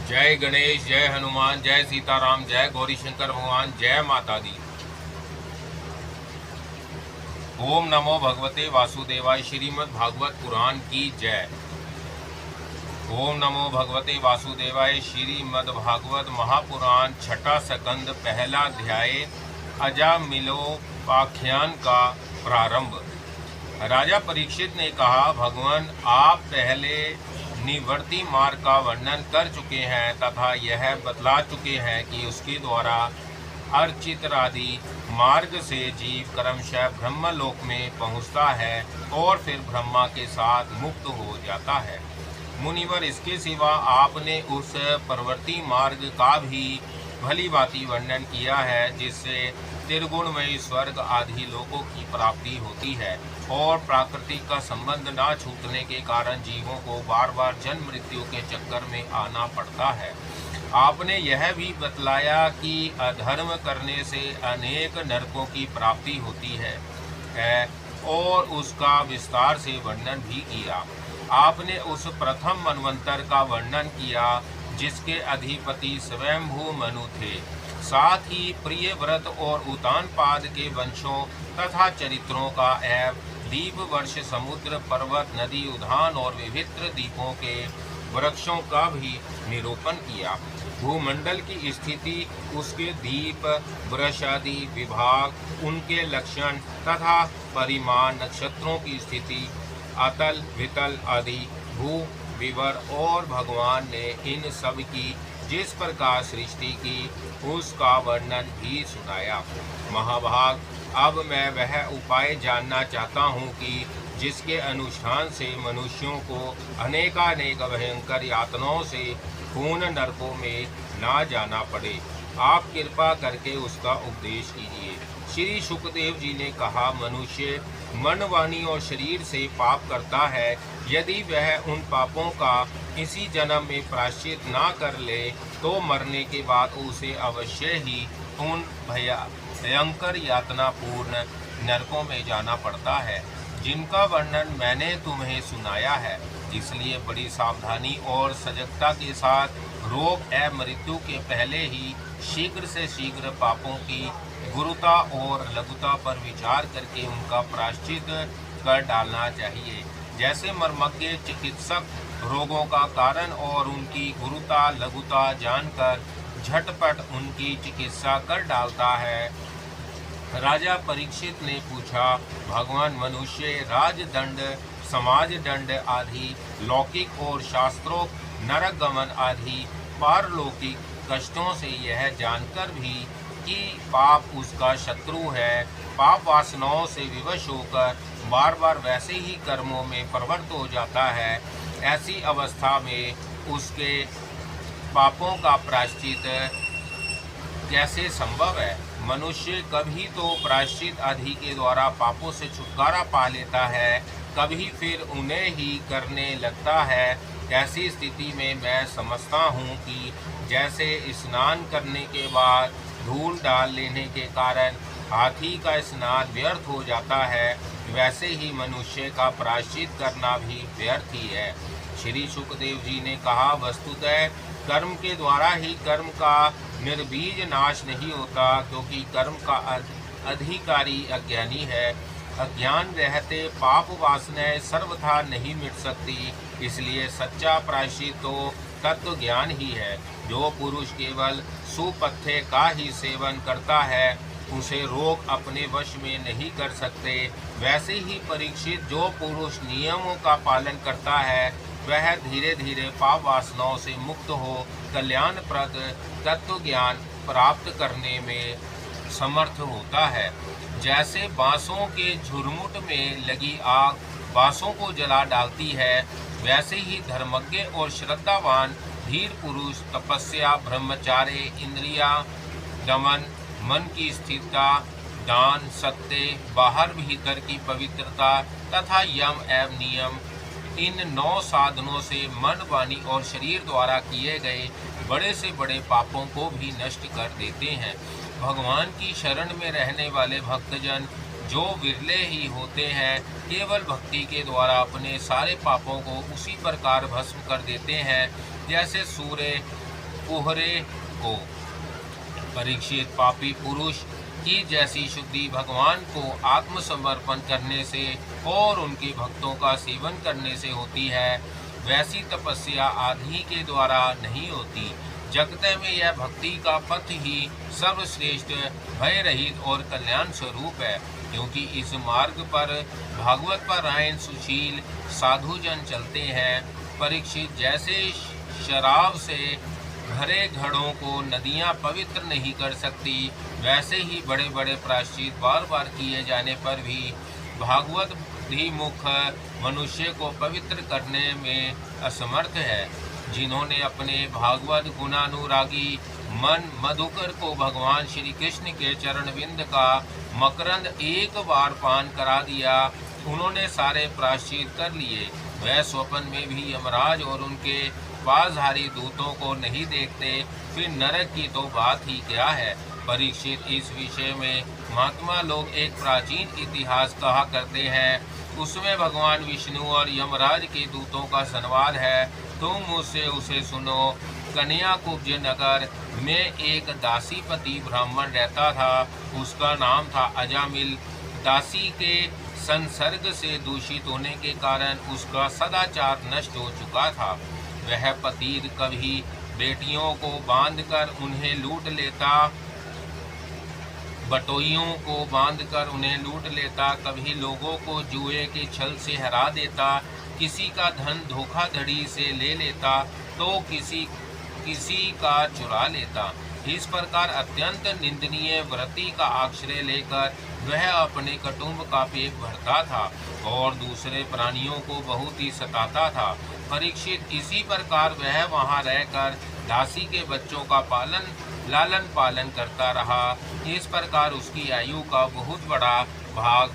जय गणेश, जय हनुमान, जय सीताराम, जय गौरी शंकर भगवान, जय माता दी। ओम नमो भगवते वासुदेवाय। श्रीमद् भागवत पुराण की जय। ओम नमो भगवते वासुदेवाय। श्रीमद् भागवत महापुराण छठा स्कंद पहला अध्याय अजामिलोपाख्यान का प्रारंभ। राजा परीक्षित ने कहा, भगवान आप पहले निवर्ती मार्ग का वर्णन कर चुके हैं तथा यह बतला चुके हैं कि उसके द्वारा अर्चित आदि मार्ग से जीव क्रमशः ब्रह्मलोक में पहुंचता है और फिर ब्रह्मा के साथ मुक्त हो जाता है। मुनिवर, इसके सिवा आपने उस प्रवृत्ति मार्ग का भी भली भांति वर्णन किया है जिससे त्रिगुणमयी स्वर्ग आदि लोकों की प्राप्ति होती है और प्रकृति का संबंध ना छूटने के कारण जीवों को बार बार जन्म मृत्यु के चक्कर में आना पड़ता है। आपने यह भी बतलाया कि अधर्म करने से अनेक नरकों की प्राप्ति होती है और उसका विस्तार से वर्णन भी किया। आपने उस प्रथम मनवंतर का वर्णन किया जिसके अधिपति स्वयंभू मनु थे। साथ ही प्रिय व्रत और उतानपाद के वंशों तथा चरित्रों का एवं दीप वर्ष समुद्र पर्वत नदी उद्यान और विभिन्न द्वीपों के वृक्षों का भी निरूपण किया। भूमंडल की स्थिति, उसके द्वीप वृक्ष आदि विभाग, उनके लक्षण तथा परिमाण, नक्षत्रों की स्थिति, अतल वितल आदि भू विवर और भगवान ने इन सब की जिस प्रकार सृष्टि की उसका वर्णन भी सुनाया। महाभाग, अब मैं वह उपाय जानना चाहता हूँ कि जिसके अनुष्ठान से मनुष्यों को अनेकानेक भयंकर यातनाओं से पूर्ण नरकों में ना जाना पड़े। आप कृपा करके उसका उपदेश कीजिए। श्री सुखदेव जी ने कहा, मनुष्य मन, वाणी और शरीर से पाप करता है। यदि वह उन पापों का इसी जन्म में प्रायश्चित ना कर ले तो मरने के बाद उसे अवश्य ही उन भयंकर यातना पूर्ण नरकों में जाना पड़ता है जिनका वर्णन मैंने तुम्हें सुनाया है। इसलिए बड़ी सावधानी और सजगता के साथ रोग एवं मृत्यु के पहले ही शीघ्र से शीघ्र पापों की गुरुता और लघुता पर विचार करके उनका प्रायश्चित कर डालना चाहिए। जैसे मर्मज्ञ चिकित्सक रोगों का कारण और उनकी गुरुता लघुता जानकर झटपट उनकी चिकित्सा कर डालता है। राजा परीक्षित ने पूछा, भगवान, मनुष्य राजदंड, समाज दंड आदि लौकिक और शास्त्रोक्त नरक गमन आदि पारलौकिक कष्टों से यह जानकर भी कि पाप उसका शत्रु है, पाप वासनाओं से विवश होकर बार बार वैसे ही कर्मों में प्रवृत्त हो जाता है, ऐसी अवस्था में उसके पापों का प्रायश्चित कैसे संभव है? मनुष्य कभी तो प्रायश्चित आदि के द्वारा पापों से छुटकारा पा लेता है, कभी फिर उन्हें ही करने लगता है। ऐसी स्थिति में मैं समझता हूँ कि जैसे स्नान करने के बाद धूल डाल लेने के कारण हाथी का स्नान व्यर्थ हो जाता है, वैसे ही मनुष्य का प्रायश्चित करना भी व्यर्थ ही है। श्री सुखदेव जी ने कहा, वस्तुतः कर्म के द्वारा ही कर्म का निर्बीज नाश नहीं होता, क्योंकि कर्म का अधिकारी अज्ञानी है। अज्ञान रहते पाप वासनाएं सर्वथा नहीं मिट सकती। इसलिए सच्चा प्रायश्चित तो तत्व ज्ञान ही है। जो पुरुष केवल सुपथ्य का ही सेवन करता है उसे रोग अपने वश में नहीं कर सकते। वैसे ही परीक्षित, जो पुरुष नियमों का पालन करता है वह धीरे धीरे पाप वासनाओं से मुक्त हो कल्याणप्रद तत्व ज्ञान प्राप्त करने में समर्थ होता है। जैसे बांसों के झुरमुट में लगी आग बांसों को जला डालती है, वैसे ही धर्मज्ञ और श्रद्धावान धीर पुरुष तपस्या, ब्रह्मचार्य, इंद्रिया दमन, मन की स्थिरता, दान, सत्य, बाहर भीतर की पवित्रता तथा यम एवं नियम, इन 9 साधनों से मन, वाणी और शरीर द्वारा किए गए बड़े से बड़े पापों को भी नष्ट कर देते हैं। भगवान की शरण में रहने वाले भक्तजन जो विरले ही होते हैं, केवल भक्ति के द्वारा अपने सारे पापों को उसी प्रकार भस्म कर देते हैं जैसे सूर्य कुहरे को। परीक्षित, पापी पुरुष की जैसी शुद्धि भगवान को आत्मसमर्पण करने से और उनके भक्तों का सेवन करने से होती है, वैसी तपस्या आदि के द्वारा नहीं होती। जगत में यह भक्ति का पथ ही सर्वश्रेष्ठ, भय रहित और कल्याण स्वरूप है, क्योंकि इस मार्ग पर भागवत परायण सुशील साधुजन चलते हैं। परीक्षित, जैसे शराब से भरे घड़ों को नदियां पवित्र नहीं कर सकती, वैसे ही बड़े बड़े प्रायश्चित बार बार किए जाने पर भी भागवत ही मुख मनुष्य को पवित्र करने में असमर्थ है। जिन्होंने अपने भागवत गुणानुरागी मन मधुकर को भगवान श्री कृष्ण के चरणविंद का मकरंद एक बार पान करा दिया, उन्होंने सारे प्रायश्चित कर लिए। वह स्वप्न में भी यमराज और उनके पासधारी दूतों को नहीं देखते, फिर नरक की तो बात ही क्या है। परीक्षित, इस विषय में महात्मा लोग एक प्राचीन इतिहास कहा करते हैं। उसमें भगवान विष्णु और यमराज के दूतों का संवाद है। तुम मुझसे उसे सुनो। कन्याकुब्ज नगर में एक दासीपति ब्राह्मण रहता था। उसका नाम था अजामिल। दासी के संसर्ग से दूषित होने के कारण उसका सदाचार नष्ट हो चुका था। वह पति कभी बेटियों को बांधकर उन्हें लूट लेता, बटोइयों को बांधकर उन्हें लूट लेता, कभी लोगों को जुए के छल से हरा देता, किसी का धन धोखाधड़ी से ले लेता तो किसी का चुरा लेता। इस प्रकार अत्यंत निंदनीय वृत्ति का आश्रय लेकर वह अपने कुटुंब का पेट भरता था और दूसरे प्राणियों को बहुत ही सताता था। परीक्षित, इसी प्रकार वह वहां रहकर दासी के बच्चों का लालन पालन करता रहा। इस प्रकार उसकी आयु का बहुत बड़ा भाग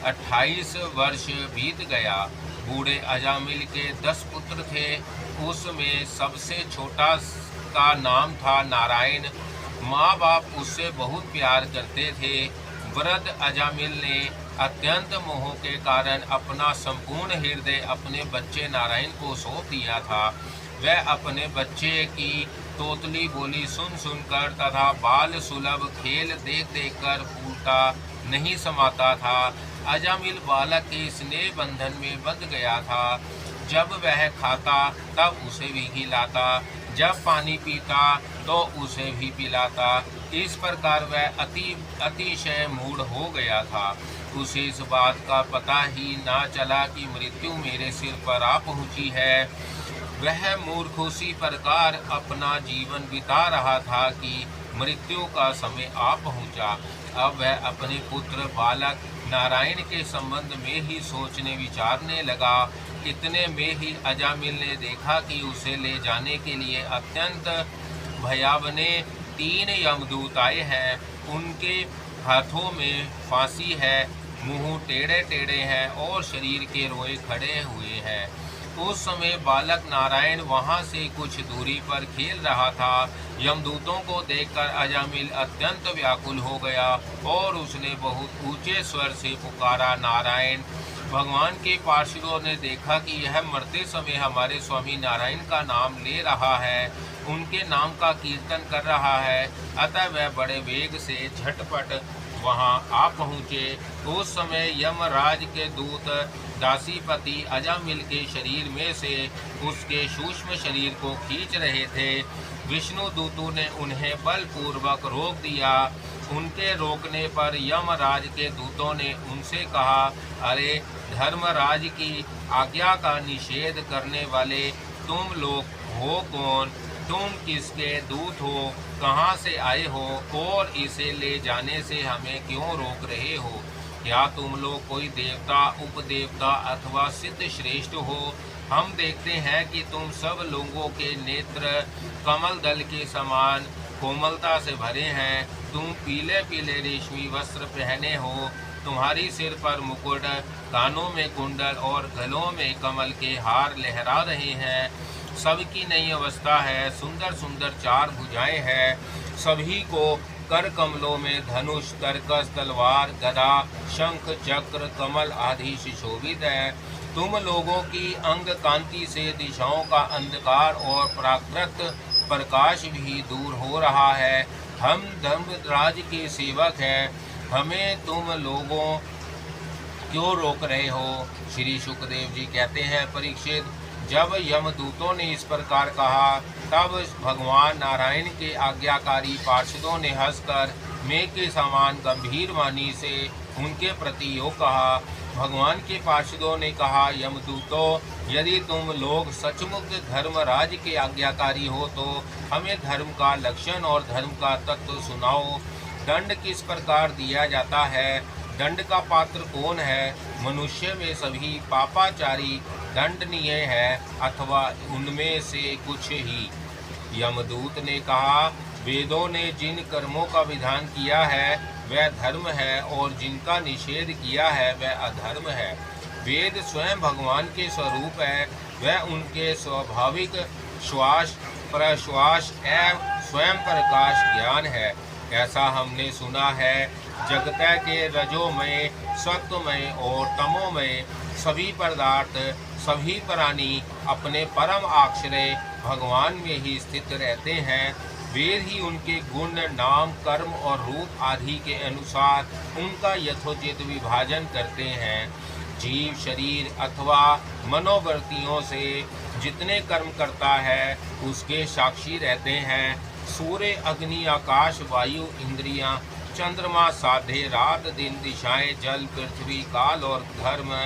28 वर्ष बीत गया। बूढ़े अजामिल के 10 पुत्र थे। उसमें सबसे छोटा का नाम था नारायण। माँ बाप उससे बहुत प्यार करते थे। वृद्ध अजामिल ने अत्यंत मोह के कारण अपना संपूर्ण हृदय अपने बच्चे नारायण को सौंप दिया था। वह अपने बच्चे की तोतली बोली सुन सुनकर तथा बाल सुलभ खेल देख देख कर फूटा नहीं समाता था। अजामिल बालक के स्नेह बंधन में बंध गया था। जब वह खाता तब उसे भी खिलाता, जब पानी पीता तो उसे भी पिलाता। इस प्रकार वह अतिशय मूढ़ हो गया था। उसे इस बात का पता ही ना चला कि मृत्यु मेरे सिर पर आ पहुंची है। वह मूर्ख उसी प्रकार अपना जीवन बिता रहा था कि मृत्यु का समय आ पहुंचा। अब वह अपने पुत्र बालक नारायण के संबंध में ही सोचने विचारने लगा। इतने में ही अजामिल ने देखा कि उसे ले जाने के लिए अत्यंत भयावने 3 यमदूत आए हैं। उनके हाथों में फांसी है, मुंह टेढ़े टेढ़े हैं और शरीर के रोए खड़े हुए हैं। उस समय बालक नारायण वहां से कुछ दूरी पर खेल रहा था। यमदूतों को देखकर अजामिल अत्यंत व्याकुल हो गया और उसने बहुत ऊंचे स्वर से पुकारा, नारायण। भगवान के पार्षदों ने देखा कि यह मरते समय हमारे स्वामी नारायण का नाम ले रहा है, उनके नाम का कीर्तन कर रहा है। अतः वह बड़े वेग से झटपट वहां आ पहुँचे। उस समय यमराज के दूत दासीपति अजामिल के शरीर में से उसके सूक्ष्म शरीर को खींच रहे थे। विष्णु दूतों ने उन्हें बलपूर्वक रोक दिया। उनके रोकने पर यमराज के दूतों ने उनसे कहा, अरे धर्मराज की आज्ञा का निषेध करने वाले तुम लोग हो कौन? तुम किसके दूत हो? कहाँ से आए हो? और इसे ले जाने से हमें क्यों रोक रहे हो? क्या तुम लोग कोई देवता, उपदेवता अथवा सिद्ध श्रेष्ठ हो? हम देखते हैं कि तुम सब लोगों के नेत्र कमल दल के समान कोमलता से भरे हैं। तुम पीले पीले रेशमी वस्त्र पहने हो। तुम्हारी सिर पर मुकुट, कानों में कुंडल और गलों में कमल के हार लहरा रहे हैं। सबकी नई अवस्था है। सुंदर सुंदर 4 भुजाएं हैं। सभी को कर कमलों में धनुष, तरकस, तलवार, गदा, शंख, चक्र, कमल आदि सुशोभित है। तुम लोगों की अंग कांति से दिशाओं का अंधकार और प्राकृत प्रकाश भी दूर हो रहा है। हम धर्मराज के सेवक हैं, हमें तुम लोगों क्यों रोक रहे हो? श्री सुखदेव जी कहते हैं, परीक्षित, जब यमदूतों ने इस प्रकार कहा तब भगवान नारायण के आज्ञाकारी पार्षदों ने हंसकर मेघ के समान गंभीर वाणी से उनके प्रति यो कहा। भगवान के पार्षदों ने कहा, यमदूतों, यदि तुम लोग सचमुच धर्मराज के आज्ञाकारी हो तो हमें धर्म का लक्षण और धर्म का तत्व सुनाओ। दंड किस प्रकार दिया जाता है? दंड का पात्र कौन है? मनुष्य में सभी पापाचारी दंडनीय है अथवा उनमें से कुछ ही? यमदूत ने कहा, वेदों ने जिन कर्मों का विधान किया है वह धर्म है और जिनका निषेध किया है वह अधर्म है। वेद स्वयं भगवान के स्वरूप है, वह उनके स्वाभाविक श्वास प्रश्वास एवं स्वयं प्रकाश ज्ञान है। ऐसा हमने सुना है। जगत के रजोमय, सत्वमय और तमोमय सभी पदार्थ, सभी प्राणी अपने परम आश्रय भगवान में ही स्थित रहते हैं। वेद ही उनके गुण, नाम, कर्म और रूप आदि के अनुसार उनका यथोचित विभाजन करते हैं। जीव शरीर अथवा मनोवृत्तियों से जितने कर्म करता है उसके साक्षी रहते हैं। सूर्य, अग्नि, आकाश, वायु, इंद्रियां, चंद्रमा, साधे, रात दिन, दिशाएं, जल, पृथ्वी, काल और धर्म,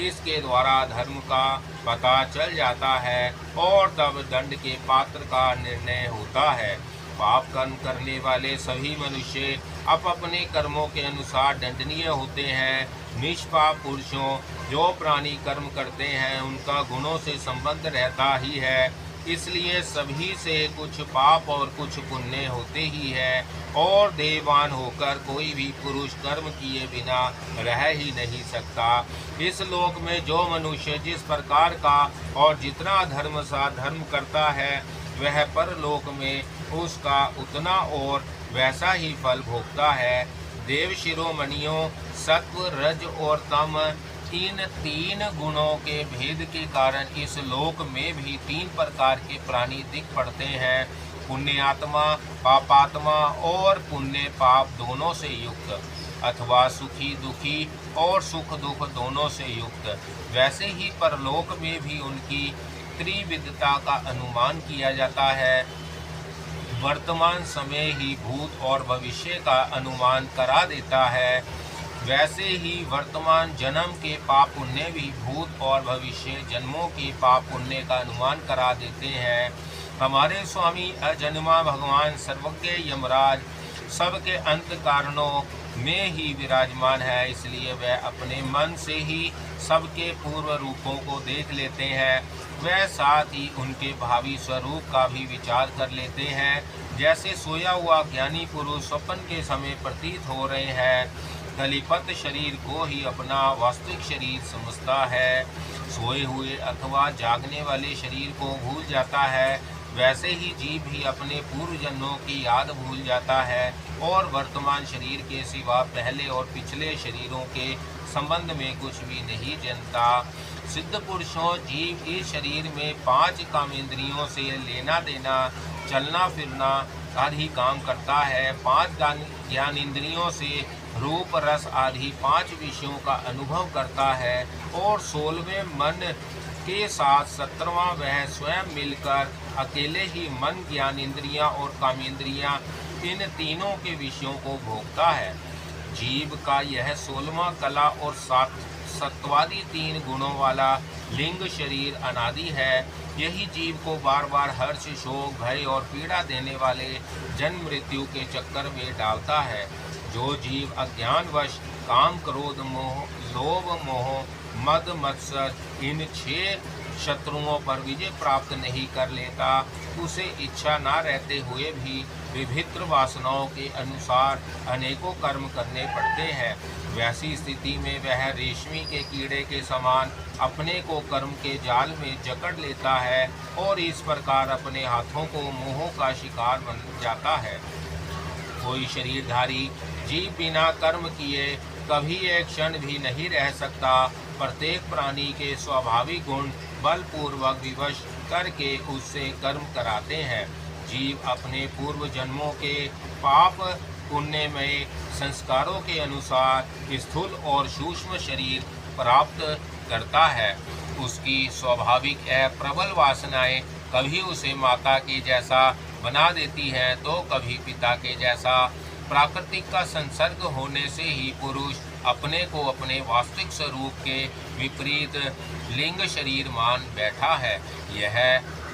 इसके द्वारा धर्म का पता चल जाता है और तब दंड के पात्र का निर्णय होता है। पाप कर्म करने वाले सभी मनुष्य अपने कर्मों के अनुसार दंडनीय होते हैं। निष्पाप पुरुषों, जो प्राणी कर्म करते हैं उनका गुणों से संबंध रहता ही है, इसलिए सभी से कुछ पाप और कुछ पुण्य होते ही है। और देवान होकर कोई भी पुरुष कर्म किए बिना रह ही नहीं सकता। इस लोक में जो मनुष्य जिस प्रकार का और जितना धर्म सा धर्म करता है वह परलोक में उसका उतना और वैसा ही फल भोगता है। देव शिरोमणियों, सत्व, रज और तम, इन तीन गुणों के भेद के कारण इस लोक में भी तीन प्रकार के प्राणी दिख पड़ते हैं। पुण्यात्मा, पापात्मा और पुण्य पाप दोनों से युक्त, अथवा सुखी दुखी और सुख दुख दोनों से युक्त। वैसे ही परलोक में भी उनकी त्रिविधता का अनुमान किया जाता है। वर्तमान समय ही भूत और भविष्य का अनुमान करा देता है, वैसे ही वर्तमान जन्म के पाप पुण्य भी भूत और भविष्य जन्मों के पाप पुण्य का अनुमान करा देते हैं। हमारे स्वामी अजन्मा भगवान सर्वज्ञ यमराज सबके अंत कारणों में ही विराजमान है, इसलिए वह अपने मन से ही सबके पूर्व रूपों को देख लेते हैं। वह साथ ही उनके भावी स्वरूप का भी विचार कर लेते हैं। जैसे सोया हुआ ज्ञानी पुरुष स्वप्न के समय प्रतीत हो रहे हैं, कलिपत शरीर को ही अपना वास्तविक शरीर समझता है, सोए हुए अथवा जागने वाले शरीर को भूल जाता है, वैसे ही जीव भी अपने पूर्व जन्मों की याद भूल जाता है और वर्तमान शरीर के सिवा पहले और पिछले शरीरों के संबंध में कुछ भी नहीं जानता। सिद्ध पुरुषों, जीव इस शरीर में 5 कामेंद्रियों से लेना देना, चलना फिरना आदि काम करता है। 5 ज्ञान इंद्रियों से रूप रस आदि 5 विषयों का अनुभव करता है और 16वें मन के साथ 17वां वह स्वयं मिलकर अकेले ही मन, ज्ञान इंद्रियां और कामेंद्रियां इन तीनों के विषयों को भोगता है। जीव का यह 16वां कला और सत्वादि 3 गुणों वाला लिंग शरीर अनादि है। यही जीव को बार बार हर्ष, शोक, भय और पीड़ा देने वाले जन्म मृत्यु के चक्कर में डालता है। जो जीव अज्ञानवश काम, क्रोध, मोह, लोभ, मोह, मद, मत्सर इन 6 शत्रुओं पर विजय प्राप्त नहीं कर लेता, उसे इच्छा न रहते हुए भी विभिन्न वासनाओं के अनुसार अनेकों कर्म करने पड़ते हैं। वैसी स्थिति में वह रेशमी के कीड़े के समान अपने को कर्म के जाल में जकड़ लेता है और इस प्रकार अपने हाथों को मोहों का शिकार बन जाता है। कोई शरीरधारी जीव बिना कर्म किए कभी एक क्षण भी नहीं रह सकता। प्रत्येक प्राणी के स्वाभाविक गुण बलपूर्वक विवश करके उससे कर्म कराते हैं। जीव अपने पूर्व जन्मों के पाप पुण्यमय संस्कारों के अनुसार स्थूल और सूक्ष्म शरीर प्राप्त करता है। उसकी स्वाभाविक प्रबल वासनाएं कभी उसे माता के जैसा बना देती हैं तो कभी पिता के जैसा। प्राकृतिक का संसर्ग होने से ही पुरुष अपने को अपने वास्तविक स्वरूप के विपरीत लिंग शरीर मान बैठा है। यह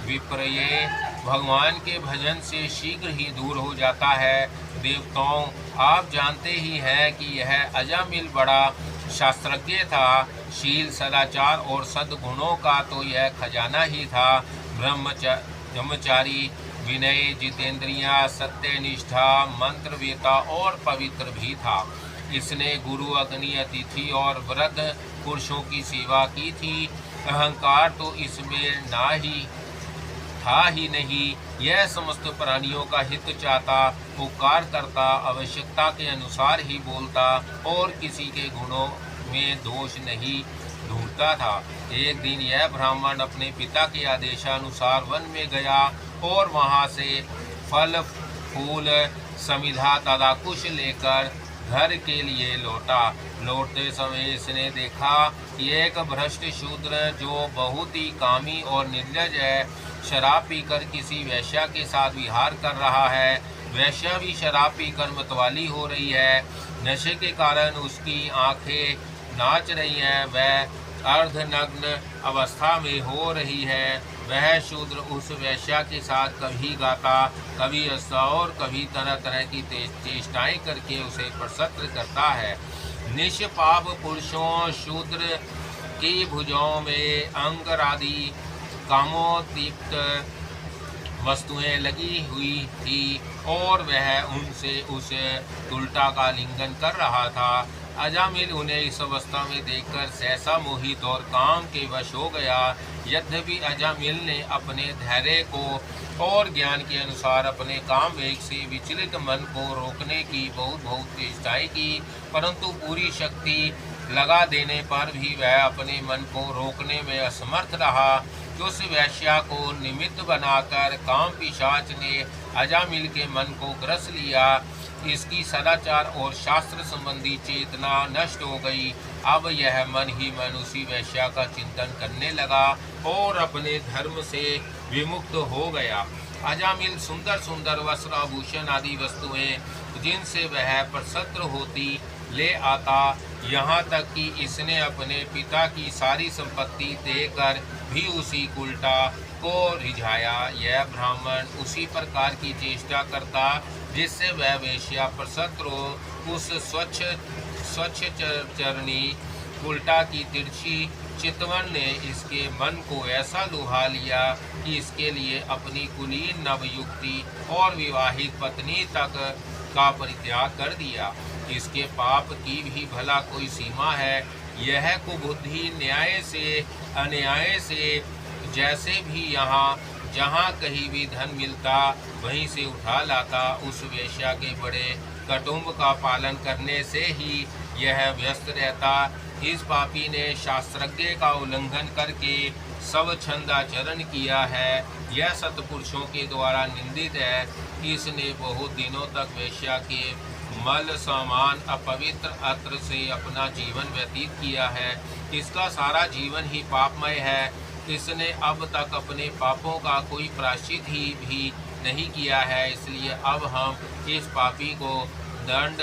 विपर्य भगवान के भजन से शीघ्र ही दूर हो जाता है। देवताओं, आप जानते ही हैं कि यह अजामिल बड़ा शास्त्रज्ञ था। शील, सदाचार और सद्गुणों का तो यह खजाना ही था। ब्रह्मचारी, विनय, जितेंद्रिया, सत्यनिष्ठा, मंत्रवेता और पवित्र भी था। इसने गुरु, अग्नि, अतिथि और वृद्ध पुरुषों की सेवा की थी। अहंकार तो इसमें ना ही था ही नहीं। यह समस्त प्राणियों का हित चाहता, उपकार करता, आवश्यकता के अनुसार ही बोलता और किसी के गुणों में दोष नहीं ढूंढता था। एक दिन यह ब्राह्मण अपने पिता के आदेशानुसार वन में गया और वहां से फल, फूल, समिधा तथा कुश लेकर घर के लिए लौटा। लौटते समय इसने देखा कि एक भ्रष्ट शूद्र जो बहुत ही कामी और निर्लज है, शराब पीकर किसी वैश्या के साथ विहार कर रहा है। वैश्या भी शराब पीकर मतवाली हो रही है। नशे के कारण उसकी आंखें नाच रही हैं। वह अर्धनग्न अवस्था में हो रही है। वह शूद्र उस वैश्या के साथ कभी गाता, कभी हंसता और कभी तरह तरह की चेष्टाएं करके उसे प्रसन्न करता है। निष्पाप पुरुषों शूद्र की भुजाओं में अंग आदि कामोदीप्त वस्तुएं लगी हुई थी और वह उनसे उस उल्टा का लिंगन कर रहा था। अजामिल उन्हें इस अवस्था में देखकर सहसा मोहित और काम के वश हो गया। यद्यपि अजामिल ने अपने धैर्य को और ज्ञान के अनुसार अपने काम वेग से विचलित मन को रोकने की बहुत चेष्टाएं की, परंतु पूरी शक्ति लगा देने पर भी वह अपने मन को रोकने में असमर्थ रहा। उस वैश्या को निमित्त बनाकर काम पिशाच ने अजामिल के मन को ग्रस लिया। इसकी सदाचार और शास्त्र संबंधी चेतना नष्ट हो गई। अब यह मन ही मन उसी वैश्या का चिंतन करने लगा और अपने धर्म से विमुक्त हो गया। अजामिल सुंदर सुंदर वस्त्र, आभूषण आदि वस्तुएं जिनसे वह प्रसन्न होती ले आता, यहाँ तक कि इसने अपने पिता की सारी संपत्ति देकर भी उसी उल्टा को रिझाया। यह ब्राह्मण उसी प्रकार की चेष्टा करता जिससे वह वेश्या प्रसन्न हो। उस स्वच्छ चरणी उल्टा की तिरछी चितवन ने इसके मन को ऐसा लुभा लिया कि इसके लिए अपनी कुलीन नवयुक्ति और विवाहित पत्नी तक का परित्याग कर दिया। इसके पाप की भी भला कोई सीमा है। यह कुबुद्धि न्याय से अन्याय से जैसे भी जहाँ कहीं भी धन मिलता वहीं से उठा लाता। उस वेश्या के बड़े कुटुंब का पालन करने से ही यह व्यस्त रहता। इस पापी ने शास्त्रज्ञ का उल्लंघन करके सब छंदाचरण किया है। यह सत्पुरुषों के द्वारा निंदित है। इसने बहुत दिनों तक वेश्या के मल समान अपवित्र अत्र से अपना जीवन व्यतीत किया है। इसका सारा जीवन ही पापमय है। इसने अब तक अपने पापों का कोई प्रायश्चित ही भी नहीं किया है। इसलिए अब हम इस पापी को दंड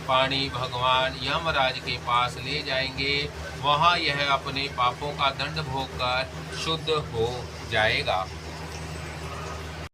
पाणी भगवान यमराज के पास ले जाएंगे। वहाँ यह अपने पापों का दंड भोगकर शुद्ध हो जाएगा।